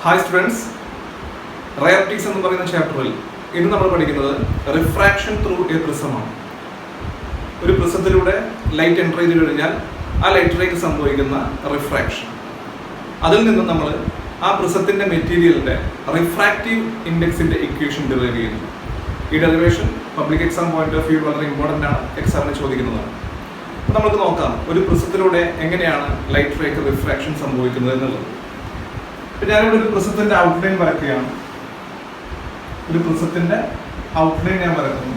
Hi students, റയറിറ്റീസ് എന്ന് പറയുന്ന ചാപ്റ്ററിൽ ഇന്ന് നമ്മൾ പഠിക്കുന്നത് റിഫ്രാക്ഷൻ ത്രൂ എ പ്രിസമാണ്. ഒരു പ്രിസത്തിലൂടെ ലൈറ്റ് എൻ്റർ ചെയ്ത് കഴിഞ്ഞാൽ ആ ലൈറ്റിലേക്ക് സംഭവിക്കുന്ന റിഫ്രാക്ഷൻ. അതിൽ നിന്നും നമ്മൾ ആ പ്രിസത്തിൻ്റെ മെറ്റീരിയലിൻ്റെ റിഫ്രാക്റ്റീവ് ഇൻഡെക്സിൻ്റെ ഇക്വേഷൻ ഡെറിവ് ചെയ്യുന്നു. ഈ derivation public exam point of view വളരെ ഇമ്പോർട്ടൻ്റ് ആണ്, എക്സാമിന് ചോദിക്കുന്നതാണ്. അപ്പോൾ നമുക്ക് നോക്കാം ഒരു പ്രിസത്തിലൂടെ എങ്ങനെയാണ് ലൈറ്റ് റേക്ക് റിഫ്രാക്ഷൻ സംഭവിക്കുന്നത് എന്നുള്ളത്. ഞാനിവിടെ ഒരു പ്രിസത്തിന്റെ ഔട്ട്ലൈൻ വരയ്ക്കുകയാണ്. ഒരു പ്രിസത്തിന്റെ ഔട്ട്ലൈൻ ഞാൻ വരക്കുന്നു.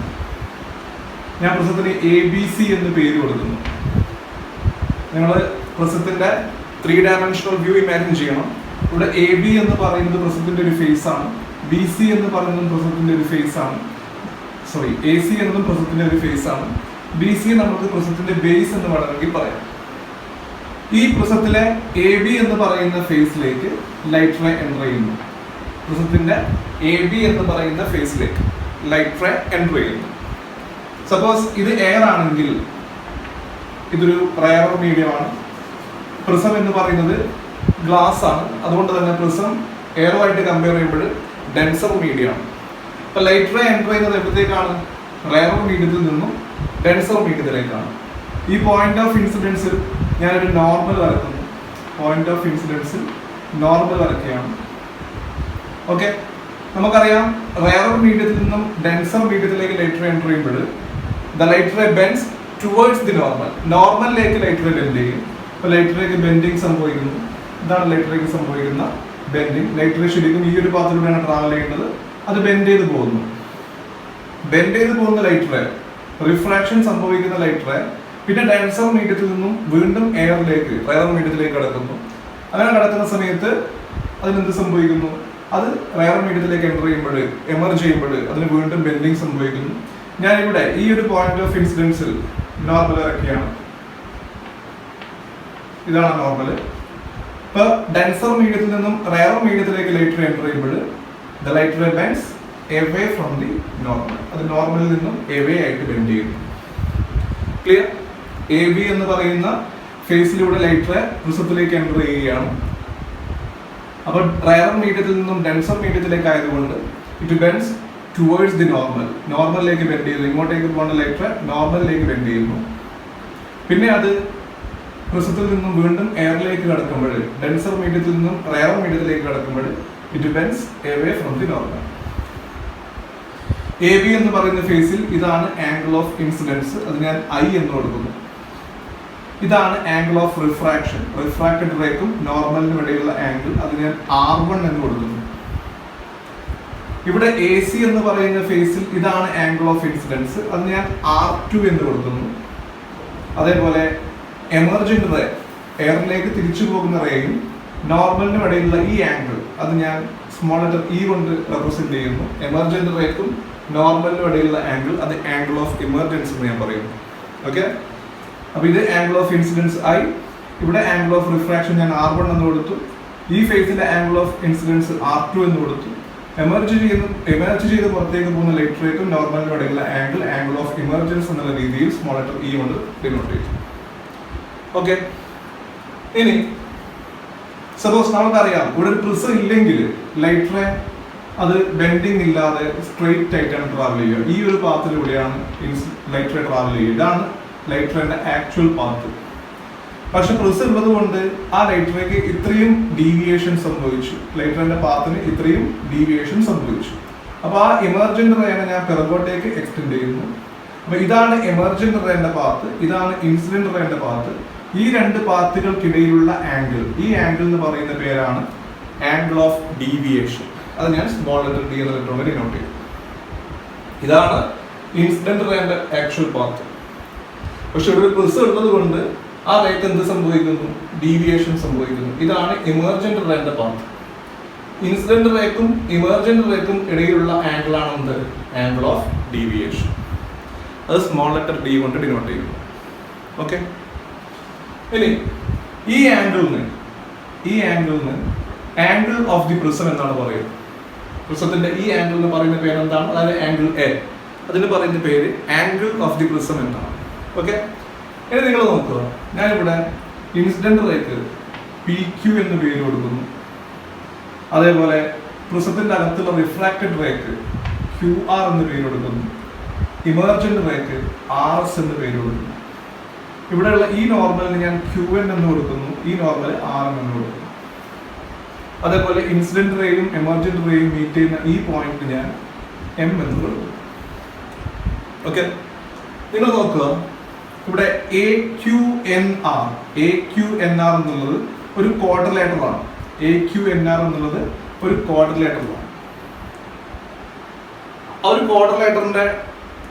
ഞാൻ പ്രിസത്തിന് ABC എന്ന് പേര് കൊടുക്കുന്നു. നിങ്ങൾ പ്രിസത്തിന്റെ 3 ഡയമെൻഷണൽ വ്യൂ ഇമാജിൻ ചെയ്യണം. ഇവിടെ AB എന്ന് പറയുന്നത് പ്രിസത്തിന്റെ ഒരു ഫേസ് ആണ്, BC എന്ന് പറയുന്നത് പ്രിസത്തിന്റെ ഒരു ഫേസ് ആണ്, AC എന്നതും പ്രിസത്തിന്റെ ഒരു ഫേസ് ആണ്, BC നമുക്ക് പ്രിസത്തിന്റെ ബേസ് എന്ന് വേണമെങ്കിൽ പറയാം. ഈ പ്രിസത്തിലെ AB എന്ന് പറയുന്ന ഫേസിലേക്ക് ലൈറ്റ് റേ എൻ്റർ ചെയ്യുന്നു. പ്രിസത്തിന്റെ AB എന്ന് പറയുന്ന ഫേസിലേക്ക് ലൈറ്റ് റേ എൻ്റർ ചെയ്യുന്നു. സപ്പോസ് ഇത് എയർ ആണെങ്കിൽ ഇതൊരു റയർ മീഡിയമാണ്. പ്രിസം എന്ന് പറയുന്നത് ഗ്ലാസ് ആണ്, അതുകൊണ്ട് തന്നെ പ്രിസം എയറുമായിട്ട് കമ്പയർ ചെയ്യുമ്പോൾ ഡെൻസർ മീഡിയമാണ്. അപ്പോൾ ലൈറ്റ് റേ എൻ്റർ ചെയ്യുന്നത് എവിടത്തേക്കാണ്? റയർ മീഡിയത്തിൽ നിന്നും ഡെൻസർ മീഡിയത്തിലേക്കാണ്. ഈ പോയിന്റ് ഓഫ് ഇൻസിഡൻസിൽ ഞാനൊരു നോർമൽ വരക്കുന്നു. പോയിന്റ് ഓഫ് ഇൻസിഡൻസിൽ നോർമൽ വരയ്ക്കുകയാണ്. ഓക്കെ, നമുക്കറിയാം റയർ മീഡിയത്തിൽ നിന്നും ഡെൻസർ മീഡിയത്തിലേക്ക് ലൈറ്റ് റേ എൻ്റർ ചെയ്യുമ്പോൾ the light ray bends towards the normal. നോർമലിലേക്ക് ലൈറ്റ് റേ ബെൻഡ് ചെയ്യും. അപ്പോൾ ലൈറ്റ് റേക്ക് ബെൻഡിങ് സംഭവിക്കുന്നു. ഇതാണ് ലൈറ്റ് റേക്ക് സംഭവിക്കുന്ന ബെൻഡിങ്. ലൈറ്റ് റേ ശരിക്കും ഈ ഒരു പാത്തിലൂടെയാണ് ട്രാവൽ ചെയ്യുന്നത്. അത് ബെൻഡ് ചെയ്ത് പോകുന്നു. ബെൻഡ് ചെയ്ത് പോകുന്ന ലൈറ്റ് റേ, റിഫ്രാക്ഷൻ സംഭവിക്കുന്ന ലൈറ്റ് റേ പിന്നെ ഡെൻസർ മീഡിയത്തിൽ നിന്നും വീണ്ടും റയർ മീഡിയത്തിലേക്ക് കടക്കുന്നു. അങ്ങനെ കടക്കുന്ന സമയത്ത് അതിനെന്ത് സംഭവിക്കുന്നു? അത് റയർ മീഡിയത്തിലേക്ക് എൻ്റർ ചെയ്യുമ്പോൾ, എമർജ് ചെയ്യുമ്പോൾ അതിന് വീണ്ടും ബെൻഡിങ് സംഭവിക്കുന്നു. ഞാനിവിടെ ഈ ഒരു പോയിന്റ് ഓഫ് ഇൻസിഡൻസിൽ നോർമൽ വരയ്ക്കുകയാണ്. ഇതാണ് നോർമൽ. ഇപ്പൊ ഡെൻസർ മീഡിയത്തിൽ നിന്നും റയർ മീഡിയത്തിലേക്ക് ലൈറ്റ് റേ എൻ്റർ ചെയ്യുമ്പോൾ the light ray bends away from the normal. അത് നോർമലിൽ നിന്നും എവേ ആയിട്ട് ബെൻഡ് ചെയ്യുന്നു. ക്ലിയർ? AB എന്ന് പറയുന്ന ഫേസിലൂടെ ലൈറ്റ് റേ പ്രിസത്തിലേക്ക് എൻ്റർ ചെയ്യുകയാണ്. അപ്പോൾ റയർ മീഡിയത്തിൽ നിന്നും ഡെൻസർ മീഡിയത്തിലേക്ക് ആയതുകൊണ്ട് it bends towards the normal. നോർമലിലേക്ക് ബെൻഡ് ചെയ്യുന്നു. ഇങ്ങോട്ടേക്ക് പോകുന്ന ലൈറ്റ് റേ നോർമലിലേക്ക് ബെൻഡ് ചെയ്യുന്നു. പിന്നെ അത് പ്രിസത്തിൽ നിന്നും വീണ്ടും എയറിലേക്ക് കടക്കുമ്പോൾ, ഡെൻസർ മീഡിയത്തിൽ നിന്നും റയർ മീഡിയത്തിലേക്ക് കടക്കുമ്പോൾ it bends away from the normal. AB എന്ന് പറയുന്ന ഫേസിൽ ഇതാണ് ആംഗിൾ ഓഫ് ഇൻസിഡൻസ്. അത് ഞാൻ I എന്ന് കൊടുക്കുന്നു. ഇതാണ് ആംഗിൾ ഓഫ് റിഫ്രാക്ഷൻ. റിഫ്രാക്റ്റഡ് റേക്കും നോർമലിനും ഇടയിലുള്ള ആംഗിൾ, അത് ഞാൻ R1 എന്ന് കൊടുക്കുന്നു. ഇവിടെ AC എന്ന് പറയുന്ന ഫേസിൽ ഇതാണ് ആംഗിൾ ഓഫ് ഇൻസിഡൻസ്. അത് ഞാൻ R2 എന്ന് കൊടുക്കുന്നു. അതേപോലെ എമർജന്റ് റേ, എയറിലേക്ക് തിരിച്ചു പോകുന്ന റേയും നോർമലിനും ഇടയിലുള്ള ഈ ആംഗിൾ, അത് ഞാൻ സ്മോൾ ലെറ്റർ E കൊണ്ട് റെപ്രസെന്റ് ചെയ്യുന്നു. എമർജന്റ് റേക്കും നോർമലിനും ഇടയിലുള്ള ആംഗിൾ, അത് ആംഗിൾ ഓഫ് ഇമർജൻസ് എന്ന് ഞാൻ പറയുന്നു. ഓക്കെ, അപ്പൊ ഇത് ആംഗിൾ ഓഫ് ഇൻസിഡൻസ് I. ഇവിടെ ആംഗിൾ ഓഫ് റിഫ്രാക്ഷൻ ഞാൻ R1 എന്ന് കൊടുത്തു. ഈ ഫേസിന്റെ ആംഗിൾ ഓഫ് ഇൻസിഡൻസ് R2 എന്ന് കൊടുത്തു. എമർജ് ചെയ്ത് പുറത്തേക്ക് പോകുന്ന ലൈറ്റ് റേക്കും നോർമലിനും ഇടയിലുള്ള ആംഗിൾ, ആംഗിൾ ഓഫ് ഇമർജൻസ് എന്നുള്ള രീതിയിൽ സ്മോൾ ലെറ്റർ E കൊണ്ട് ഡിനോട്ട് ചെയ്തു. ഓക്കെ, ഇനി സപ്പോസ് നമുക്കറിയാം ഇവിടെ ഒരു പ്രിസം ഇല്ലെങ്കിൽ ലൈറ്റ് റേ അത് ബെൻഡിങ് ഇല്ലാതെ സ്ട്രെയിറ്റ് ആയിട്ടാണ് ട്രാവൽ ചെയ്യുക. ഈ ഒരു പാത്തിലൂടെയാണ് ലൈറ്റ് റേ ട്രാവൽ ചെയ്യുക. ഇതാണ് ലൈറ്റ് റേന്റെ ആക്ച്വൽ പാത്ത്. പക്ഷെ പ്രിസം ഉള്ളത് കൊണ്ട് ആ ലൈറ്റ് റേക്ക് ഇത്രയും ഡീവിയേഷൻ സംഭവിച്ചു. ലൈറ്റ് റേന്റെ പാത്തിന് ഇത്രയും ഡീവിയേഷൻ സംഭവിച്ചു. അപ്പൊ ആ എമർജന്റ് റേനെ ഞാൻ പിറകോട്ടേക്ക് എക്സ്റ്റെൻഡ് ചെയ്യുന്നു. അപ്പൊ ഇതാണ് എമർജന്റ് റേന്റെ പാത്ത്, ഇതാണ് ഇൻസിഡന്റ് റേന്റെ പാത്ത്. ഈ രണ്ട് പാത്തുകൾക്കിടയിലുള്ള ആംഗിൾ, ഈ ആംഗിൾ എന്ന് പറയുന്ന പേരാണ് ആംഗിൾ ഓഫ് ഡീവിയേഷൻ. അത് ഞാൻ സ്മോൾ ലെറ്റർ D എന്ന ലെറ്റർ കൊണ്ട് ഡിനോട്ട് ചെയ്യും. ഇതാണ് ഇൻസിഡന്റ് റേന്റെ ആക്ച്വൽ പാത്ത്. പക്ഷെ ഇവിടെ ഒരു പ്രിസം ഉള്ളത് കൊണ്ട് ആ റേക്ക് എന്ത് സംഭവിക്കുന്നു? ഡീവിയേഷൻ സംഭവിക്കുന്നു. ഇതാണ് എമർജന്റ് റേന്റെ പാത്ത്. ഇൻസിഡന്റ് റേക്കും എമർജന്റ് റേക്കും ഇടയിലുള്ള ആംഗിൾ ആണ് എന്ത്? Angle of deviation. അത് സ്മോൾ ലെറ്റർ D കൊണ്ട് ഡിനോട്ട് ചെയ്യുന്നു. ഓക്കെ, ഇനി ഈ ആംഗിളിന് ആംഗിൾ ഓഫ് ദി പ്രിസം എന്നാണ് പറയുന്നത്. പ്രിസത്തിന്റെ ഈ ആംഗിൾ എന്ന് പറയുന്ന പേര് എന്താണ്? അതായത് ആംഗിൾ A. അതിന് പറയുന്ന പേര് ആംഗിൾ ഓഫ് ദി പ്രിസം എന്നാണ്. ഓക്കെ, ഇനി നിങ്ങൾ നോക്കുക, ഞാനിവിടെ ഇൻസിഡന്റ് റേക്ക് PQ എന്ന് പേര് കൊടുക്കുന്നു. അതേപോലെ പ്രിസത്തിന്റെ അകത്തുള്ള റിഫ്രാക്റ്റഡ് റേക്ക് QR എന്ന് പേര് കൊടുക്കുന്നു, ഇമർജന്റ് റേക്ക് RS എന്ന് പേര് കൊടുക്കുന്നു. ഇവിടെയുള്ള ഈ നോർമലിന് ഞാൻ QN എന്ന് കൊടുക്കുന്നു, ഈ നോർമൽ RM എന്ന് കൊടുക്കുന്നു. അതേപോലെ ഇൻസിഡന്റ് റേയും എമർജന്റ് റേയും മീറ്റ് ചെയ്യുന്ന ഈ പോയിന്റ് ഞാൻ M എന്ന് കൊടുക്കുന്നു. ഓക്കെ, നിങ്ങൾ നോക്കുക, ഇവിടെ AQNR എന്നുള്ളത് ഒരു ക്വാഡ്രിലേറ്ററാണ്. AQNR എന്നുള്ളത് ഒരു ക്വാഡ്രിലേറ്ററാണ്. ആ ഒരു ക്വാഡ്രിലേറ്ററിന്റെ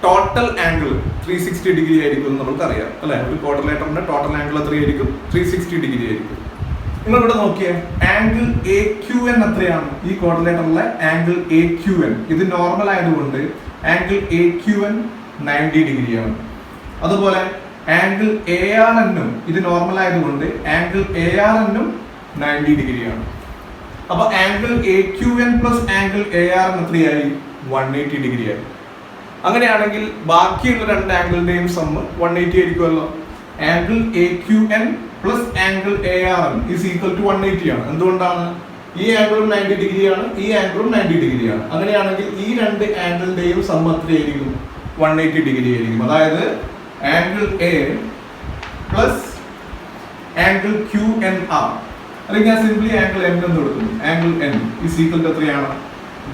ടോട്ടൽ ആംഗിൾ 360 ഡിഗ്രി ആയിരിക്കും എന്ന് നമുക്കറിയാം അല്ലെ. ഒരു ക്വാഡ്രിലേറ്ററിന്റെ ടോട്ടൽ ആംഗിൾ എത്രയായിരിക്കും? 360 ഡിഗ്രി ആയിരിക്കും. നിങ്ങൾ ഇവിടെ നോക്കിയേ, ആംഗിൾ AQN എത്രയാണ്? ഈ ക്വാഡ്രിലേറ്ററിലെ ആംഗിൾ AQN ഇത് നോർമൽ ആയതുകൊണ്ട് ആംഗിൾ AQN 90 ഡിഗ്രിയാണ്. അതുപോലെ ആംഗിൾ ARN ഇത് നോർമൽ ആയതുകൊണ്ട് ആംഗിൾ ARN 90 ഡിഗ്രിയാണ്. അപ്പൊ angle AQN plus angle ARN എത്രയായി? 180 ഡിഗ്രിയായി. അങ്ങനെയാണെങ്കിൽ ബാക്കിയുള്ള രണ്ട് ആംഗിളിന്റെയും സമ്മ് 180 ആയിരിക്കുമല്ലോ. Angle AQN plus angle ARN is equal to 180 ആണ്. എന്തുകൊണ്ടാണ്? ഈ ആംഗിളും 90 ഡിഗ്രിയാണ്, ഈ ആംഗിളും 90 ഡിഗ്രിയാണ്. അങ്ങനെയാണെങ്കിൽ ഈ രണ്ട് ആംഗിളിന്റെയും സമ്മ് എത്രയായിരിക്കും? 180 ഡിഗ്രി ആയിരിക്കും. അതായത് angle A plus angle QNR, അല്ലെങ്കിൽ ഞാൻ സിംപ്ലി ആംഗിൾ M എന്ന് കൊടുക്കുന്നു. Angle N is equal to എത്രയാണ്?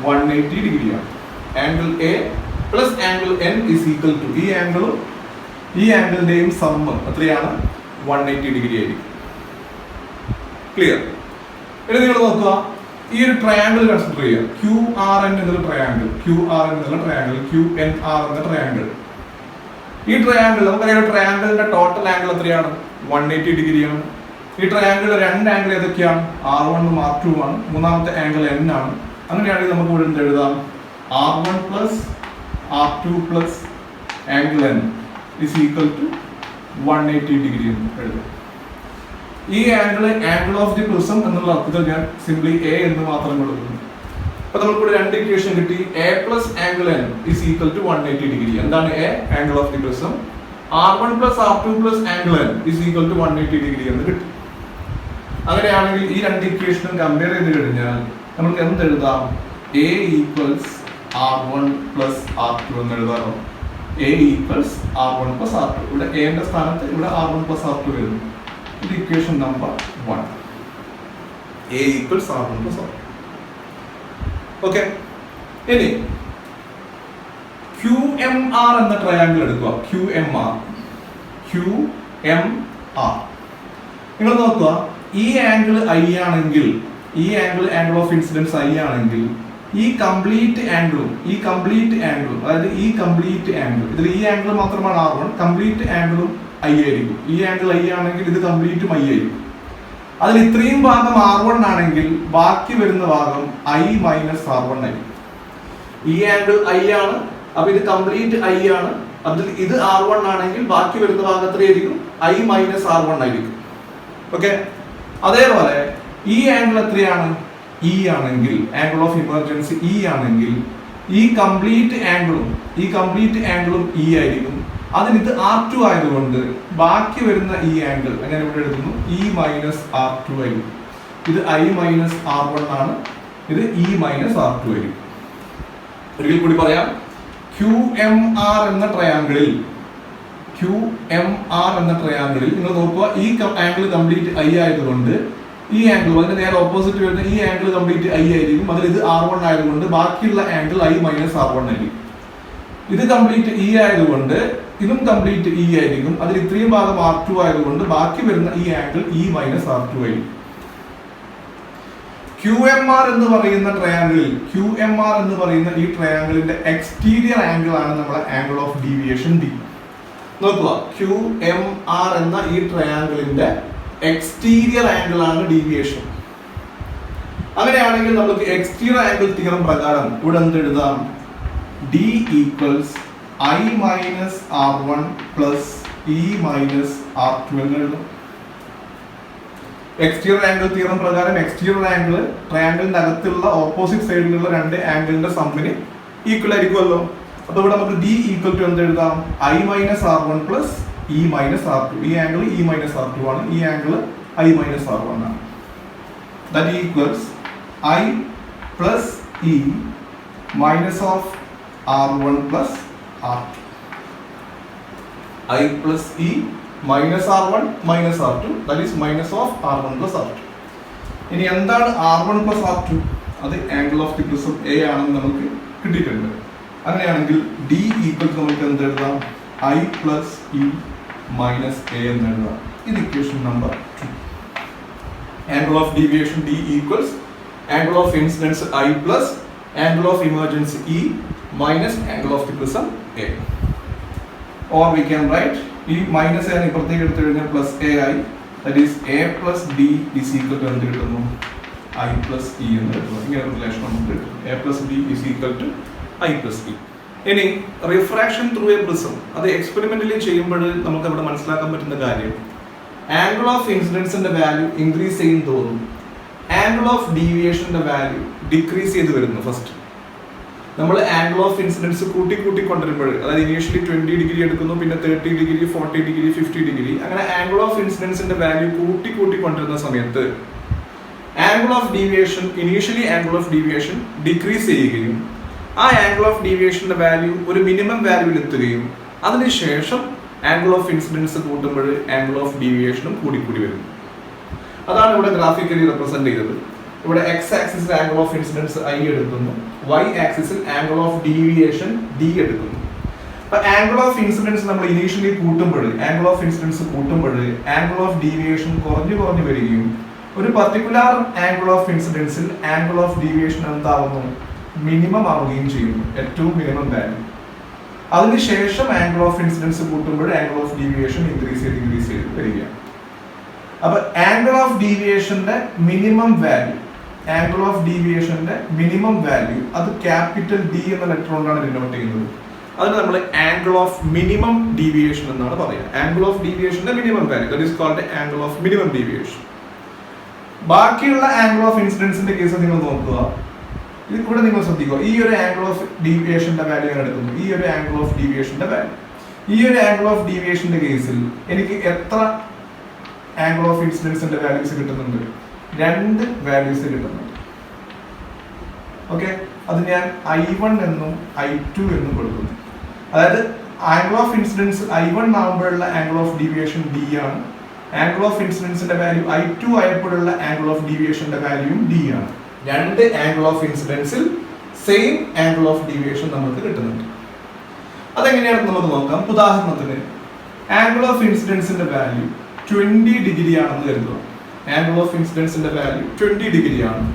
180 ഡിഗ്രിയാണ്. Angle A plus angle N is equal to ഈ ആംഗിളും ഈ ആംഗിളിന്റെയും സമ്മ് എത്രയാണ്? 180 ഡിഗ്രി ആയിരിക്കും. ക്ലിയർ? ഇനി നിങ്ങൾ നോക്കുക, ഈ ഒരു ട്രയാങ്കിൾ കൺസിഡർ ചെയ്യുക. QRN എന്നുള്ള ട്രയാങ്കിൾ, QRN എന്നുള്ള ട്രയാങ്കിൾ, QNR എന്ന ട്രയാങ്കിൾ. ഈ ട്രയാങ്കിൾ നമുക്കറിയാം, ട്രയാങ്കിളിന്റെ ടോട്ടൽ ആംഗിൾ എത്രയാണ്? 180 ഡിഗ്രിയാണ്. ഈ ട്രയാങ്കിൾ രണ്ട് ആംഗിൾ ഏതൊക്കെയാണ്? R1 ഉം R2 ആണ്. മൂന്നാമത്തെ ആംഗിൾ N ആണ്. അങ്ങനെയാണെങ്കിൽ നമുക്ക് ഇവിടെ എന്ത് എഴുതാം? R1 plus R2 plus angle N is equal to 180 degree എന്ന് എഴുതാം. ഈ ആംഗിൾ ഓഫ് ദി പ്രിസം എന്നുള്ള അർത്ഥത്തിൽ ഞാൻ സിംപ്ലി A എന്ന് മാത്രം കൊടുക്കുന്നു. അപ്പൊ നമുക്കിവിടെ രണ്ട് ഇക്വേഷൻ കിട്ടി. A plus angle N is equal to 180 degree. എന്താണ് A? Angle of the prism. R1 plus R2 plus angle N is equal to 180 degree എന്ന് കിട്ടി. അങ്ങനെയാണെങ്കിൽ ഈ രണ്ട് ഇക്വേഷനും കമ്പയർ ചെയ്ത് കഴിഞ്ഞാൽ നമുക്ക് എന്ത് എഴുതാം? A equals R1 plus R2 എന്ന് എഴുതാമോ? A equals R1 plus R2. ഇവിടെ A ന്റെ സ്ഥാനത്ത് ഇവിടെ R1 പ്ലസ് R2 വരുന്നു. ഇത് equation number 1. A equals R1 plus R2. Okay, ഇനി QMR എന്ന ട്രയാങ്കിൾ എടുക്കുക. QMR നിങ്ങൾ നോക്കുക, ഈ ആംഗിൾ I ആണെങ്കിൽ, ഈ ആംഗിൾ ഓഫ് ഇൻസിഡൻസ് I ആണെങ്കിൽ, ഈ കംപ്ലീറ്റ് ആംഗിളും അതായത് ഈ കംപ്ലീറ്റ് ആംഗിൾ, ഇതിൽ ഈ ആംഗിൾ മാത്രമാണ് R1, കംപ്ലീറ്റ് ആംഗിളും I ആയിരിക്കും. ഈ ആംഗിൾ I ആണെങ്കിൽ ഇത് കംപ്ലീറ്റും I ആയിരിക്കും. അതിൽ ഇത്രയും ഭാഗം R1 ആണെങ്കിൽ ബാക്കി വരുന്ന ഭാഗം I മൈനസ് R1 ആയിരിക്കും. ഈ ആംഗിൾ I ആണ്, അപ്പൊ ഇത് കംപ്ലീറ്റ് I ആണ്. അതിൽ ഇത് R1 ആണെങ്കിൽ ബാക്കി വരുന്ന ഭാഗം എത്രയായിരിക്കും? I മൈനസ് R1 ആയിരിക്കും. ഓക്കെ, അതേപോലെ ഈ ആംഗിൾ എത്രയാണ്? E ആണെങ്കിൽ, ആംഗിൾ ഓഫ് ഇമർജൻസി E ആണെങ്കിൽ ഈ കംപ്ലീറ്റ് ആംഗിളും E ആയിരിക്കും. അതിന് ഇത് R2 ആയതുകൊണ്ട് ബാക്കി വരുന്ന ഈ ആംഗിൾ ഞാൻ ഇവിടെ എഴുതുന്നു E മൈനസ് R2 ആയിരിക്കും. ഇത് I മൈനസ് R1 ആണ്, ഇത് E മൈനസ് R2 ആയിരിക്കും. ഒരിക്കൽ കൂടി പറയാം, QMR എന്ന ട്രയാങ്കിളിൽ നിങ്ങൾ നോക്കുക, ഈ ആംഗിൾ കംപ്ലീറ്റ് I ആയതുകൊണ്ട് ഈ ആംഗിൾ അതിന് നേരെ ഓപ്പോസിറ്റ് വരുന്ന ഈ ആംഗിൾ കംപ്ലീറ്റ് I ആയിരിക്കും. അതിൽ ഇത് R1 ആയതുകൊണ്ട് ബാക്കിയുള്ള ആംഗിൾ I മൈനസ് R1 ആയിരിക്കും. ഇത് കംപ്ലീറ്റ് E ആയതുകൊണ്ട് ഇതും കംപ്ലീറ്റ് E ആയിരിക്കും. അതിൽ ഇത്രയും ഭാഗം R2 ആയതുകൊണ്ട് ബാക്കി വരുന്ന ഈ ആംഗിൾ E മൈനസ് R2 ആയിരിക്കും. QMR എന്ന് പറയുന്ന ഈ ട്രയാങ്കിളിന്റെ എക്സ്റ്റീരിയർ ആംഗിൾ ആണ് നമ്മുടെ ആംഗിൾ ഓഫ് ഡീവിയേഷൻ D. നോക്കുക, QMR എന്ന ഈ ട്രയാങ്കിളിന്റെ എക്സ്റ്റീരിയർ ആംഗിൾ ആണ് ഡീവിയേഷൻ. അങ്ങനെയാണെങ്കിൽ നമുക്ക് എക്സ്റ്റീരിയർ ആംഗിൾ തിയറം പ്രകാരം ഇവിടെ എന്ത് എഴുതാം? D equals I minus R1 plus E minus R2 എന്ന് എഴുതാം. എക്സ്റ്റീരിയർ ആംഗിൾ തിയറം പ്രകാരം എക്സ്റ്റീരിയർ ആംഗിൾ ട്രയാങ്കിളിന്റെ അകത്തുള്ള ഓപ്പോസിറ്റ് സൈഡിലുള്ള രണ്ട് ആംഗിളിന്റെ സമ്മിന് ഈക്വൽ ആയിരിക്കുമല്ലോ. അപ്പൊ ഇവിടെ നമുക്ക് D ഈക്വൽ ടു എന്ത് എഴുതാം? I minus R1 plus E minus R2. ഈ ആംഗിൾ E മൈനസ് R2 ആണ്, ഈ ആംഗിൾ I മൈനസ് R1 ആണ്. That equals I plus E minus of R1 plus R2. I plus E minus R1 minus R2, that is minus of R1 plus R2. ഇനി എന്താണ് R1 plus R2? അത് angle of the prism A ആണെന്ന് നമുക്ക് കിട്ടിയിട്ടുണ്ട്. അങ്ങനെയാണെങ്കിൽ D equal നമുക്ക് എന്ത് എഴുതാം? I plus E minus A എന്ന് എഴുതാം. ഇത് equation number 2. Angle of deviation D equals angle of incidence I plus angle of emergence E minus angle of the prism A. Or we can write E minus A ഇപ്പുറത്തേക്ക് എടുത്തു കഴിഞ്ഞാൽ plus AI, that is A plus D is equal to എന്ത് കിട്ടുന്നു? I plus E എന്ന് കിട്ടുന്നു. ഇങ്ങനെ ഒരു relation നമുക്ക് കിട്ടും. A plus D is equal to I plus E. ഇനി റിഫ്രാക്ഷൻ ത്രൂ എ പ്രിസം, അത് എക്സ്പെരിമെന്റലി ചെയ്യുമ്പോൾ നമുക്ക് അവിടെ മനസ്സിലാക്കാൻ പറ്റുന്ന കാര്യം, ആംഗിൾ ഓഫ് ഇൻസിഡൻസിന്റെ വാല്യൂ ഇൻക്രീസ് ചെയ്യും തോറും ആംഗിൾ ഓഫ് ഡീവിയേഷന്റെ വാല്യൂ ഡിക്രീസ് ചെയ്ത് വരുന്നു. ഫസ്റ്റ് നമ്മൾ ആംഗിൾ ഓഫ് ഇൻസിഡൻസ് കൂട്ടി കൊണ്ടുവരുമ്പോൾ, അതായത് ഇനീഷ്യലി 20 ഡിഗ്രി എടുക്കുന്നു, പിന്നെ 30 ഡിഗ്രി, 40 ഡിഗ്രി, 50 ഡിഗ്രി, അങ്ങനെ ആംഗിൾ ഓഫ് ഇൻസിഡൻസിന്റെ വാല്യൂ കൂട്ടി കൊണ്ടുവരുന്ന സമയത്ത് angle of deviation, initially angle of deviation decrease ചെയ്യുകയും ആ ആംഗിൾ ഓഫ് ഡീവിയേഷന്റെ വാല്യൂ ഒരു മിനിമം വാല്യൂവിൽ എത്തുകയും അതിനുശേഷം ആംഗിൾ ഓഫ് ഇൻസിഡൻസ് കൂട്ടുമ്പോൾ ആംഗിൾ ഓഫ് ഡീവിയേഷനും കൂടി വരും. അതാണ് ഇവിടെ ഗ്രാഫിക്കലി റെപ്രസെന്റ് ചെയ്തത്. ഇവിടെ എക്സ് ആക്സിസിൽ ആംഗിൾ ഓഫ് ഇൻസിഡൻസ് I എടുക്കുന്നു, വൈ ആക്സിസിൽ ആംഗിൾ ഓഫ് ഡീവിയേഷൻ D എടുക്കുന്നു. അപ്പൊ ആംഗിൾ ഓഫ് ഇൻസിഡൻസ് നമ്മൾ ഇനീഷ്യലി കൂട്ടുമ്പോൾ, ആംഗിൾ ഓഫ് ഇൻസിഡൻസ് കൂട്ടുമ്പോൾ ആംഗിൾ ഓഫ് ഡീവിയേഷൻ കുറഞ്ഞു വരികയും ഒരു പർട്ടിക്കുലർ ആംഗിൾ ഓഫ് ഇൻസിഡൻസിൽ ആംഗിൾ ഓഫ് ഡീവിയേഷൻ എന്താവുന്നു? മിനിമം ആവുകയും ചെയ്യുന്നു, ഏറ്റവും മിനിമം വാല്യൂ. അതിനുശേഷം ആംഗിൾ ഓഫ് ഇൻസിഡൻസ് കൂട്ടുമ്പോൾ ആംഗിൾ ഓഫ് ഡീവിയേഷൻ ഇൻക്രീസ് ചെയ്ത് വരികയാണ്. അപ്പൊ ആംഗിൾ ഓഫ് ഡീവിയേഷന്റെ മിനിമം വാല്യൂ, ആംഗിൾ ഓഫ് ഡീവിയേഷന്റെ മിനിമം വാല്യൂ അത് ക്യാപിറ്റൽ D എന്ന ലെറ്റർ കൊണ്ടാണ് ഡിനോട്ട് ചെയ്യുന്നത്. അതിന് നമ്മൾ ആംഗിൾ ഓഫ് മിനിമം ഡീവിയേഷൻ എന്നാണ് പറയുക. ആംഗിൾ ഓഫ് ഡീവിയേഷന്റെ minimum value, that is called angle of minimum deviation. ബാക്കിയുള്ള ആംഗിൾ ഓഫ് ഇൻസിഡൻസിന്റെ കേസ് നിങ്ങൾ നോക്കുക, ഇത് കൂടെ നിങ്ങൾ ശ്രദ്ധിക്കുക. ഈ ഒരു ആംഗിൾ ഓഫ് ഡീവിയേഷന്റെ വാല്യൂ ഞാൻ എടുക്കുന്നു, ഈ ഒരു ആംഗിൾ ഓഫ് ഡീവിയേഷന്റെ വാല്യൂ. ഈ ഒരു ആംഗിൾ ഓഫ് ഡീവിയേഷന്റെ കേസിൽ എനിക്ക് എത്ര ആംഗിൾ ഓഫ് ഇൻസിഡൻസിന്റെ വാല്യൂസ് കിട്ടുന്നുണ്ട്? 2 വാല്യൂസ് കിട്ടുന്നുണ്ട്. ഓക്കെ, അത് ഞാൻ I1 എന്നും I2 എന്നും കൊടുക്കുന്നു. അതായത് ആംഗിൾ ഓഫ് ഇൻസിഡൻസ് I1 ആകുമ്പോഴുള്ള ആംഗിൾ ഓഫ് ഡീവിയേഷൻ D ആണ്. ആംഗിൾ ഓഫ് ഇൻസിഡൻസിന്റെ വാല്യൂ I2 ആയപ്പോഴുള്ള ആംഗിൾ ഓഫ് ഡീവിയേഷന്റെ വാല്യൂയും D ആണ്. 2 ആംഗിൾ ഓഫ് ഇൻസിഡൻസിൽ സെയിം ആംഗിൾ ഓഫ് ഡീവിയേഷൻ നമുക്ക് കിട്ടുന്നുണ്ട്. അതെങ്ങനെയാണെന്ന് നമുക്ക് നോക്കാം. ഉദാഹരണത്തിന് ആംഗിൾ ഓഫ് ഇൻസിഡൻസിന്റെ വാല്യൂ 20 ഡിഗ്രി ആണെന്ന് കരുതുക. ആംഗിൾ ഓഫ് ഇൻസിഡൻസിന്റെ വാല്യൂ 20 ഡിഗ്രി ആണ്.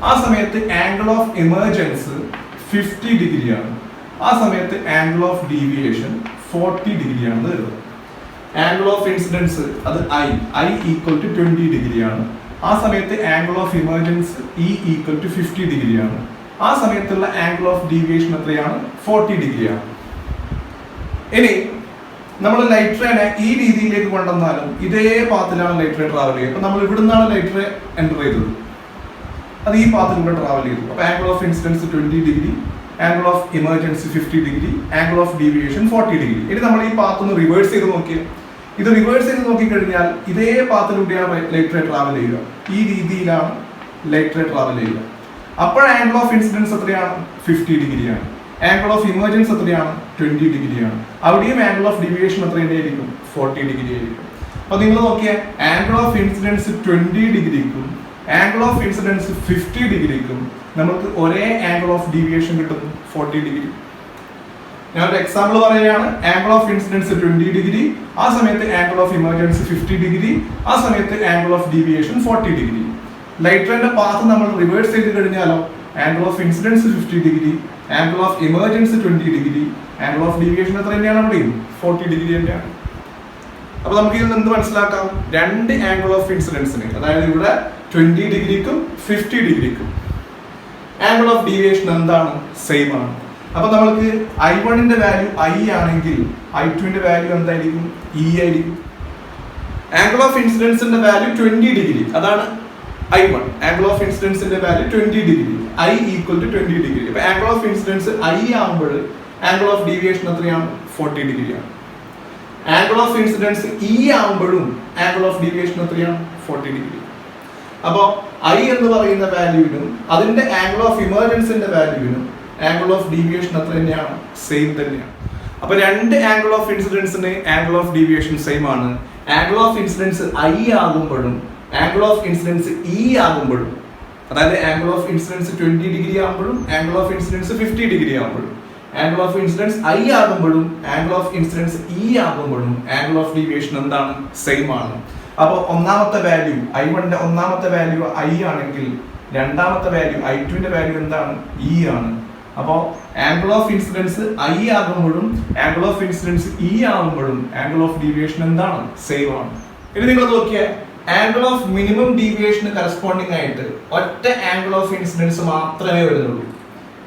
ആ സമയത്ത് ആംഗിൾ ഓഫ് എമർജൻസ് 50 ഡിഗ്രി ആണ്. ആ സമയത്ത് ആംഗിൾ ഓഫ് ഡീവിയേഷൻ 40 ഡിഗ്രി ആണെന്ന് കരുതുക. ആംഗിൾ ഓഫ് ഇൻസിഡൻസ് അത് I ഈക്വൽ ടു 20 ഡിഗ്രി ആണ്. ആ സമയത്ത് angle of emergence E equal to 50 degree ആണ്. ആ സമയത്തുള്ള ആംഗിൾ ഓഫ് ഡീവിയേഷൻ എത്രയാണ്? 40 ഡിഗ്രി ആണ്. ഇനി നമ്മൾ ലൈറ്റ് റേനെ ഈ രീതിയിലേക്ക് കൊണ്ടുവന്നാലും ഇതേ പാത്തിലാണ് ലൈറ്റ് റേ ട്രാവൽ ചെയ്യുക. അപ്പൊ നമ്മൾ ഇവിടുന്നാണ് ലൈറ്റ് റേ എൻ്റർ ചെയ്തത്, അത് ഈ പാത്തിലൂടെ ട്രാവൽ ചെയ്തു. അപ്പൊ angle of incidence 20 degree, angle of emergency 50 degree, angle of deviation 40 degree. ഇനി നമ്മൾ ഈ പാത്ത് ഒന്ന് റിവേഴ്സ് ചെയ്ത് നോക്കിയാൽ, ഇത് റിവേഴ്സ് ചെയ്ത് നോക്കിക്കഴിഞ്ഞാൽ ഇതേ പാത്തിലൂടെയാണ് ലൈറ്റ് റേ ട്രാവൽ ചെയ്യുക. ഈ രീതിയിലാണ് ലൈറ്റ് റേ ട്രാവൽ ചെയ്യുക. അപ്പോൾ ആംഗിൾ ഓഫ് ഇൻസിഡൻസ് എത്രയാണ്? 50 ഡിഗ്രിയാണ്. ആംഗിൾ ഓഫ് ഇമർജൻസ് എത്രയാണ്? 20 ഡിഗ്രിയാണ്. അവിടെയും ആംഗിൾ ഓഫ് ഡീവിയേഷൻ എത്രയായിരിക്കും? 40 ഡിഗ്രി ആയിരിക്കും. അപ്പൊ നിങ്ങൾ നോക്കിയാൽ ആംഗിൾ ഓഫ് ഇൻസിഡൻസ് 20 ഡിഗ്രിക്കും ആംഗിൾ ഓഫ് ഇൻസിഡൻസ് 50 ഡിഗ്രിക്കും നമുക്ക് ഒരേ ആംഗിൾ ഓഫ് ഡീവിയേഷൻ കിട്ടുന്നു, 40 ഡിഗ്രി. ഞാനൊരു എക്സാമ്പിൾ പറയുകയാണ്. ആംഗിൾ ഓഫ് ഇൻസിഡൻസ് 20 ഡിഗ്രി, ആ സമയത്ത് ആംഗിൾ ഓഫ് ഇമർജൻസ് 50 ഡിഗ്രി, ആ സമയത്ത് angle of deviation 40 degree. Light റേന്റെ പാത്ത് നമ്മൾ റിവേഴ്സ് ചെയ്ത് കഴിഞ്ഞാലോ angle of incidence 50 degree, angle of emergence 20 degree, angle of deviation എത്ര തന്നെയാണ്? അവിടെയും 40 ഡിഗ്രി തന്നെയാണ്. അപ്പൊ നമുക്ക് ഇതിൽ എന്ത് മനസ്സിലാക്കാം? 2 ആംഗിൾ ഓഫ് ഇൻസിഡൻസിന്, അതായത് ഇവിടെ 20 ഡിഗ്രിക്കും 50 ഡിഗ്രിക്കും ആംഗിൾ ഓഫ് ഡീവിയേഷൻ എന്താണ്? സെയിം ആണ്. അപ്പൊ നമുക്ക് I1ന്റെ വാല്യൂ I ആണെങ്കിൽ I2ന്റെ വാല്യൂ എന്തായിരിക്കും? E ആയിരിക്കും. ആംഗിൾ ഓഫ് ഇൻസിഡൻസിന്റെ വാല്യൂ 20 ഡിഗ്രി, അതാണ് I1. ആംഗിൾ ഓഫ് ഇൻസിഡൻസിന്റെ value 20 degree, I equal to 20 degree. അപ്പൊ ആംഗിൾ ഓഫ് ഇൻസിഡൻസ് I ആകുമ്പോൾ ആംഗിൾ ഓഫ് ഡീവിയേഷൻ എത്രയാണ്? 40 ഡിഗ്രിയാണ്. ആംഗിൾ ഓഫ് ഇൻസിഡൻസ് E ആകുമ്പോഴും ആംഗിൾ ഓഫ് ഡീവിയേഷൻ എത്രയാണ്? 40 ഡിഗ്രി. അപ്പോൾ ഐ എന്ന് പറയുന്ന വാല്യൂവിനും അതിന്റെ ആംഗിൾ ഓഫ് ഇമർജൻസിന്റെ വാല്യൂവിനും ആംഗിൾ ഓഫ് ഡീവിയേഷൻ അത്ര തന്നെയാണ്, സെയിം തന്നെയാണ്. അപ്പൊ രണ്ട് ആംഗിൾ ഓഫ് ഇൻസിഡൻസിന് ആംഗിൾ ഓഫ് ഡീവിയേഷൻ സെയിം ആണ്. ആംഗിൾ ഓഫ് ഇൻസിഡൻസ് ഐ ആകുമ്പോഴും ആംഗിൾ ഓഫ് ഇൻസിഡൻസ് ഇ ആകുമ്പോഴും, അതായത് ആംഗിൾ ഓഫ് ഇൻസിഡൻസ് 20 ഡിഗ്രി ആകുമ്പോഴും ആംഗിൾ ഓഫ് ഇൻസിഡൻസ് 50 ഡിഗ്രി ആകുമ്പോഴും, ആംഗിൾ ഓഫ് ഇൻസിഡൻസ് ഐ ആകുമ്പോഴും ആംഗിൾ ഓഫ് ഇൻസിഡൻസ് ഇ ആകുമ്പോഴും ആംഗിൾ ഓഫ് ഡീവിയേഷൻ എന്താണ്, same ആണ്. അപ്പോൾ ഒന്നാമത്തെ വാല്യൂ I1ന്റെ ഒന്നാമത്തെ വാല്യൂ ഐ ആണെങ്കിൽ രണ്ടാമത്തെ വാല്യൂ I2ന്റെ വാല്യൂ എന്താണ്, ഇ ആണ്. അപ്പോൾ ആംഗിൾ ഓഫ് ഇൻസിഡൻസ് ഐ ആകുമ്പോഴും ആംഗിൾ ഓഫ് ഇൻസിഡൻസ് ഇ ആകുമ്പോഴും ആംഗിൾ ഓഫ് ഡീവിയേഷൻ എന്താണ്, സെയിം ആണ്. ഇനി നിങ്ങൾ നോക്കിയേ, ആംഗിൾ ഓഫ് മിനിമം ഡീവിയേഷന് കറസ്പോണ്ടിങ് ആയിട്ട് ഒറ്റ ആംഗിൾ ഓഫ് ഇൻസിഡൻസ് മാത്രമേ വരുന്നുള്ളൂ.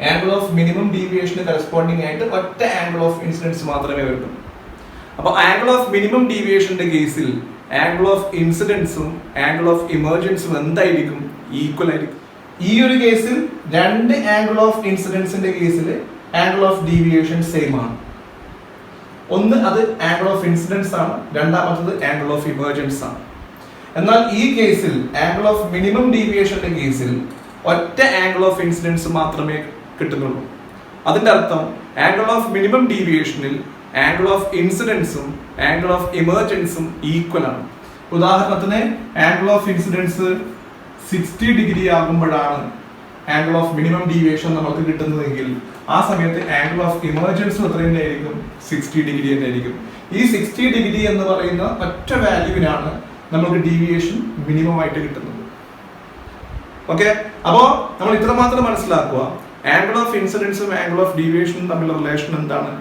ആംഗിൾ ഓഫ് മിനിമം ഡീവിയേഷന് കറസ്പോണ്ടിങ് ആയിട്ട് ഒറ്റ ആംഗിൾ ഓഫ് ഇൻസിഡൻസ് മാത്രമേ വരുന്നുള്ളൂ. അപ്പോൾ ആംഗിൾ ഓഫ് മിനിമം ഡീവിയേഷന്റെ കേസിൽ ആംഗിൾ ഓഫ് ഇൻസിഡൻസും ആംഗിൾ ഓഫ് ഇമർജൻസും എന്തായിരിക്കും, ഈക്വൽ ആയിരിക്കും. ഈ ഒരു കേസിൽ രണ്ട് ആംഗിൾ ഓഫ് ഇൻസിഡൻസിന്റെ കേസിൽ ആംഗിൾ ഓഫ് ഡീവിയേഷൻ സെയിം ആണ്. ഒന്ന് അത് ആംഗിൾ ഓഫ് ഇൻസിഡൻസ് ആണ്, രണ്ടാമത്തത് ആംഗിൾ ഓഫ് ഇമർജൻസ് ആണ്. എന്നാൽ ഈ കേസിൽ ആംഗിൾ ഓഫ് മിനിമം ഡീവിയേഷന്റെ കേസിൽ ഒറ്റ ആംഗിൾ ഓഫ് ഇൻസിഡൻസ് മാത്രമേ കിട്ടുന്നുള്ളൂ. അതിന്റെ അർത്ഥം ആംഗിൾ ഓഫ് മിനിമം ഡീവിയേഷനിൽ ആംഗിൾ ഓഫ് ഇൻസിഡൻസും ആംഗിൾ ഓഫ് ഇമർജൻസും ഈക്വൽ ആണ്. ഉദാഹരണത്തിന് ആംഗിൾ ഓഫ് ഇൻസിഡൻസ് 60 ഡിഗ്രി ആകുമ്പോഴാണ് ആംഗിൾ ഓഫ് മിനിമം ഡീവിയേഷൻ നമുക്ക് കിട്ടുന്നതെങ്കിൽ ആ സമയത്ത് ആംഗിൾ ഓഫ് ഇമർജൻസും എത്ര തന്നെയായിരിക്കും, 60 ഡിഗ്രി തന്നെയായിരിക്കും. ഈ 60 ഡിഗ്രി എന്ന് പറയുന്ന ഒറ്റ വാല്യൂവിനാണ് നമുക്ക് ഡീവിയേഷൻ മിനിമം ആയിട്ട് കിട്ടുന്നത്. ഓക്കെ, അപ്പോ നമ്മൾ ഇത്രമാത്രം മനസ്സിലാക്കുക, ആംഗിൾ ഓഫ് ഇൻസിഡൻസും ആംഗിൾ ഓഫ് ഡീവിയേഷനും തമ്മിലുള്ള റിലേഷൻ എന്താണ്.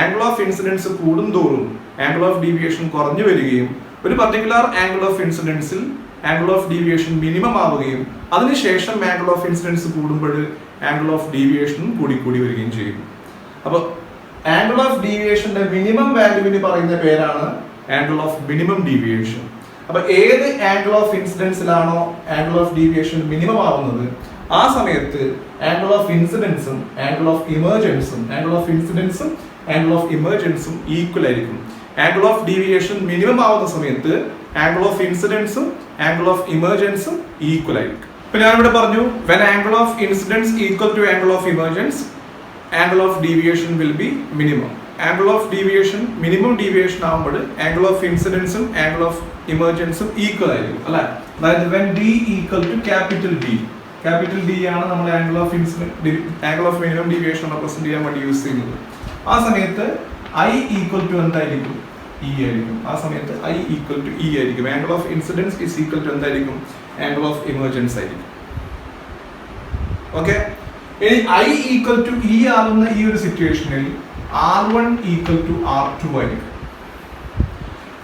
ആംഗിൾ ഓഫ് ഇൻസിഡൻസ് കൂടുന്തോറും ആംഗിൾ ഓഫ് ഡീവിയേഷൻ കുറഞ്ഞു വരികയും ഒരു പർട്ടിക്കുലർ ആംഗിൾ ഓഫ് ഇൻസിഡൻസിൽ ആംഗിൾ ഓഫ് ഡീവിയേഷൻ മിനിമം ആവുകയും അതിനുശേഷം ആംഗിൾ ഓഫ് ഇൻസിഡൻസ് കൂടുമ്പോൾ ആംഗിൾ ഓഫ് ഡീവിയേഷനും കൂടി വരികയും ചെയ്യും. അപ്പോൾ ആംഗിൾ ഓഫ് ഡീവിയേഷന്റെ മിനിമം വാല്യൂവിന് പറയുന്ന പേരാണ് ആംഗിൾ ഓഫ് മിനിമം ഡീവിയേഷൻ. അപ്പൊ ഏത് ആംഗിൾ ഓഫ് ഇൻസിഡൻസിലാണോ ആംഗിൾ ഓഫ് ഡീവിയേഷൻ മിനിമം ആവുന്നത് ആ സമയത്ത് ആംഗിൾ ഓഫ് ഇൻസിഡൻസും ആംഗിൾ ഓഫ് ഇമർജൻസും ആംഗിൾ ഓഫ് ഇമർജൻസും ഈക്വൽ ആയിരിക്കും. ആംഗിൾ ഓഫ് ഡീവിയേഷൻ മിനിമം ആവുന്ന സമയത്ത് ആംഗിൾ ഓഫ് ഇൻസിഡൻസും ആംഗിൾ ഓഫ് ഇമർജൻസും ഈക്വൽ ആയിരിക്കും. ഇപ്പൊ ഞാനിവിടെ പറഞ്ഞു, when angle of incidence equal to angle of emergence, angle of deviation will be minimum. Angle of deviation minimum deviation ആവുമ്പോൾ angle of incidence ഉം angle of emergence ഉം equal ആയിരിക്കും, അല്ലെ? അതായത് when d equal to capital D ആണ് നമ്മൾ angle of angle of minimum deviation represent ചെയ്യാൻ വേണ്ടി യൂസ് ചെയ്യുന്നത്. ആ സമയത്ത് I ഈക്വൽ ടു എന്തായിരിക്കും, E ആയിരിക്കും. ആ സമയത്ത് I ഈക്വൽ ടു E ആയിരിക്കും. Angle of incidence is equal to എന്തായിരിക്കും, ആംഗിൾ ഓഫ് ഇമർജൻസ് ആയിരിക്കും. ഓക്കെ, ഇനി I ഈക്വൽ ടു E ആവുന്ന ഈ ഒരു സിറ്റുവേഷനിൽ R1 ഈക്വൽ ടു R2 ആയിരിക്കും.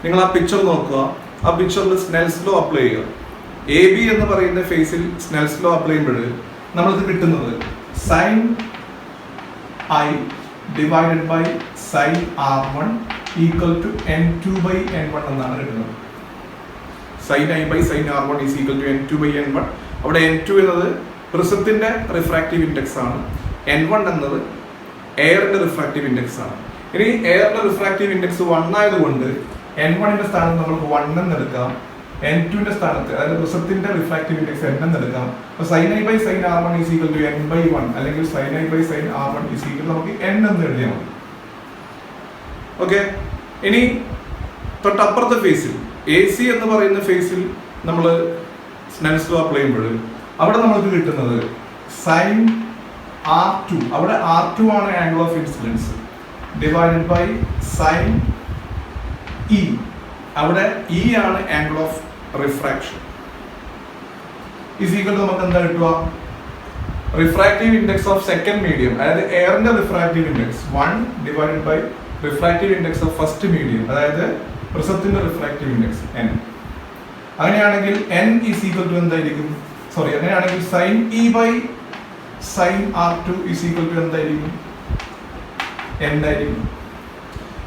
നിങ്ങൾ ആ പിക്ചർ നോക്കുക, ആ പിക്ചറിൽ സ്നെൽസ് ലോ അപ്ലൈ ചെയ്യുക. AB എന്ന് പറയുന്ന ഫേസിൽ സ്നെൽസ് ലോ അപ്ലൈ ചെയ്യുമ്പോൾ നമ്മൾക്ക് കിട്ടുന്നത് sine I divided by sine R1 equal to N2 by N1 എന്നാണ് കിട്ടുന്നത്. Sine I by sine R1 is equal to N2 by N1. അവിടെ N2 എന്നത് പ്രിസത്തിന്റെ റിഫ്രാക്റ്റീവ് ഇൻഡെക്സ് ആണ്, N1 എന്നത് എയറിന്റെ റിഫ്രാക്റ്റീവ് ഇൻഡെക്സ് ആണ്. ഇനി എയറിന്റെ റിഫ്രാക്റ്റീവ് ഇൻഡെക്സ് 1 ആയതുകൊണ്ട് N1ന്റെ സ്ഥാനത്ത് നമുക്ക് 1 എന്ന് എടുക്കാം, N2ന്റെ സ്ഥാനത്ത് അതായത് പ്രിസത്തിന്റെ റിഫ്രാക്റ്റീവ് ഇൻഡെക്സ് N എന്ന് എടുക്കാം. അപ്പോൾ sine I by sine R1 is equal to N by 1 അല്ലെങ്കിൽ sine I by sine R1 is equal to നമുക്ക് N എന്ന് എഴുതിയാൽ മതി. ഓക്കെ, ഇനി തൊട്ടപ്പുറത്തെ ഫേസിൽ AC എന്ന് പറയുന്ന ഫേസിൽ നമ്മൾ സ്നെൽസ് ലോ അപ്ലൈ ചെയ്യുമ്പോൾ അവിടെ നമുക്ക് കിട്ടുന്നത് സൈൻ R2, അവിടെ R2 ആണ് angle of incidence, divided by sine E, അവിടെ E ആണ് angle of refraction, is equal to നമുക്ക് എന്താ കിട്ടുക, refractive index of second medium അതായത് എയറിന്റെ refractive index 1 divided by refractive index of first medium അതായത് പ്രിസത്തിന്റെ റിഫ്രാക്റ്റീവ് ഇൻഡെക്സ് N. അങ്ങനെയാണെങ്കിൽ N ഈസ് ഈക്വൽ ടു എന്തായിരിക്കും, അങ്ങനെയാണെങ്കിൽ sine E by sine R2 is equal to എന്തായിരിക്കും, N ആയിരിക്കും.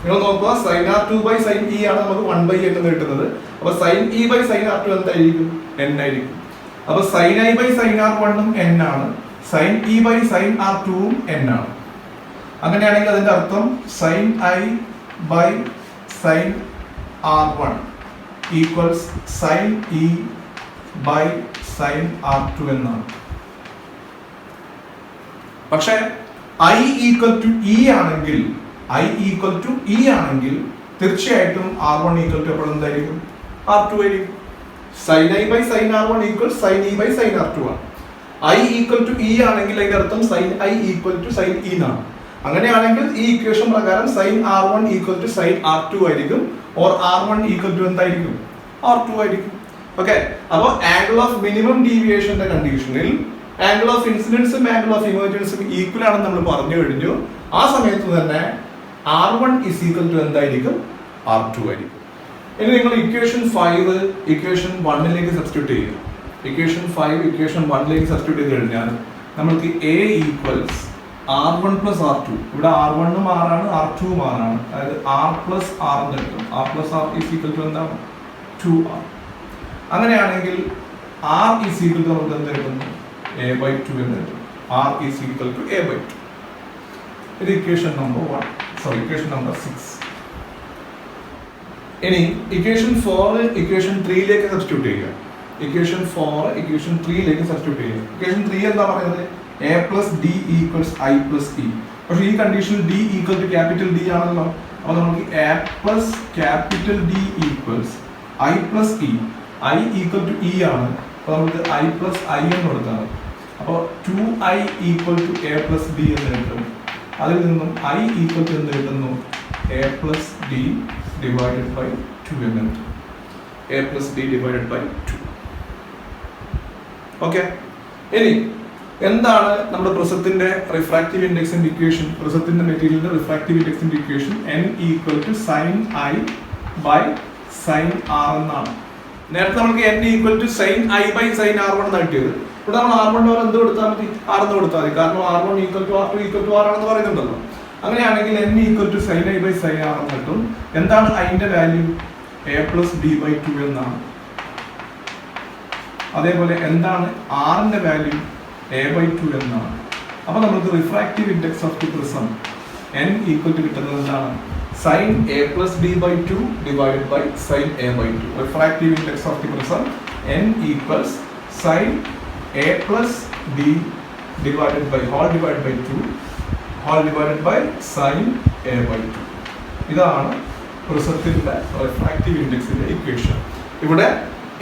നിങ്ങൾ നോക്കുക, sign R2 by sine E ആണ് നമുക്ക് 1 ബൈ N എന്ന് കിട്ടുന്നത്. അപ്പൊ sign E by sine R2 എന്തായിരിക്കും, N ആയിരിക്കും. അപ്പൊ sign I by sine R1 ഉം N ആണ്, sign E by sine R2 ഉം N ആണ്. അങ്ങനെയാണെങ്കിൽ അതിന്റെ അർത്ഥം sine I by sine R1 equals sine E by sine R2 എന്നാണ്. പക്ഷേ I ഈക്വൽ ടു E ആണെങ്കിൽ തീർച്ചയായിട്ടും R1 ഈക്വൽ ടു എപ്പോഴും എന്തായിരിക്കും? R2 ആയിരിക്കും. sin I by sin R1 equal sin E by sin R2 ആണ്. I ഈക്വൽ ടു E ആണെങ്കിൽ അതിന്റെ അർത്ഥം sin I equal to sin E എന്നാണ്. അങ്ങനെയാണെങ്കിൽ ഈ ഇക്വേഷൻ പ്രകാരം sin R1 equal to sin R2 ആയിരിക്കും, ഓർ R1 ഈക്വൽ ടു എന്തായിരിക്കും? R2 ആയിരിക്കും. ഓക്കെ, അപ്പോൾ ആംഗിൾ ഓഫ് മിനിമം ഡീവിയേഷന്റെ കണ്ടീഷനിൽ ആംഗിൾ ഓഫ് ഇൻസിഡൻസും ആംഗിൾ ഓഫ് ഇമർജൻസും ഈക്വൽ ആണെന്ന് നമ്മൾ പറഞ്ഞു കഴിഞ്ഞു. ആ സമയത്ത് തന്നെ R1 is equal to എന്തായിരിക്കും? R2 ആയിരിക്കും. ഇനി നിങ്ങൾ ഇക്വേഷൻ 5 ഇക്വേഷൻ 1ലേക്ക് സബ്സ്റ്റിറ്റ്യൂട്ട് ചെയ്യുക. ഇക്വേഷൻ 5 ഇക്വേഷൻ 1ലേക്ക് സബ്സ്റ്റിറ്റ്യൂട്ട് ചെയ്ത് കഴിഞ്ഞാൽ നമ്മൾക്ക് A equals R1 plus R2, ഇവിടെ R1ഉം R ആണ്, R2ഉം R ആണ്, അതായത് R plus R എന്ന് കിട്ടും. R plus R is equal to എന്താണ്? 2R. അങ്ങനെയാണെങ്കിൽ R is equal to നമുക്ക് എന്ത് കിട്ടുന്നു? A by 2 എന്ന് കിട്ടും. R is equal to A by 2. ഇത് equation number 1, sorry equation number 6. ഇനി ഇക്വേഷൻ 4 ഇക്വേഷൻ 3ലേക്ക് സബ്സ്റ്റിറ്റ്യൂട്ട് ചെയ്യുക. ഇക്വേഷൻ 4 ഇക്വേഷൻ 3ലേക്ക് സബ്സ്റ്റിറ്റ്യൂട്ട് ചെയ്യുക. ഇക്വേഷൻ 3 എന്താ പറയുന്നത്? A plus D equals I plus E. പക്ഷേ ഈ കണ്ടീഷനിൽ D equal to capital D ആണല്ലോ. അപ്പോൾ നമുക്ക് A plus capital D equals I plus E. I equal to E ആണ്. അപ്പോൾ നമുക്ക് I plus I എന്ന് കൊടുത്താണ്. അപ്പോൾ 2I equal to A plus D എന്ന് കിട്ടും. അതിൽ നിന്നും I ഈക്വൽ ടു എന്ത് കിട്ടുന്നു? A plus D divided by 2 എന്ന് കിട്ടും. A plus D divided by 2. Okay, ഇനി എന്താണ് നമ്മുടെ പ്രിസത്തിന്റെ റിഫ്രാക്റ്റീവ് ഇൻഡെക്സിന്റെ ഇക്വേഷൻ? പ്രിസത്തിന്റെ മെറ്റീരിയലിന്റെ റിഫ്രാക്റ്റീവ് ഇൻഡെക്സിന്റെ equation n equal to sine I by sine R എന്നാണ്. നേരത്തെ നമുക്ക് n equal to sine I by sine R1 എന്നാണ് കിട്ടിയത്. ഇവിടെ നമ്മൾ R1 പോലെ എന്ത് കൊടുത്താൽ മതി? R എന്ന് കൊടുത്താൽ മതി. കാരണം R1 equal to R2 equal to R ആണെന്ന് പറയുന്നുണ്ടല്ലോ. അങ്ങനെയാണെങ്കിൽ n equal to sine I by sine R എന്ന് കിട്ടും. എന്താണ് അതിന്റെ value? A plus D by 2 എന്നാണ്. അതേപോലെ എന്താണ് R ന്റെ വാല്യൂ? A by 2 എന്നാണ്. അപ്പോൾ നമുക്ക് refractive index of the prism n equal to കിട്ടുന്നത് എന്താണ്? sin A plus D by 2 divided by sin A by 2. Refractive index of the prism n equals sin A plus D divided by 2 whole divided by sin A by 2. ഇതാണ് പ്രിസത്തിന്റെ refractive ഇൻഡെക്സിന്റെ equation. ഇവിടെ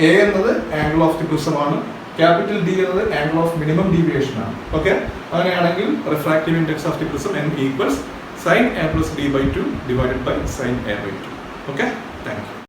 A എന്നത് angle of the prism ആണ്, capital D എന്നത് angle of minimum deviation ആണ്. Okay, അങ്ങനെയാണെങ്കിൽ refractive index of the prism n equals sin A plus D by 2 divided by sin A by 2. Okay, thank you.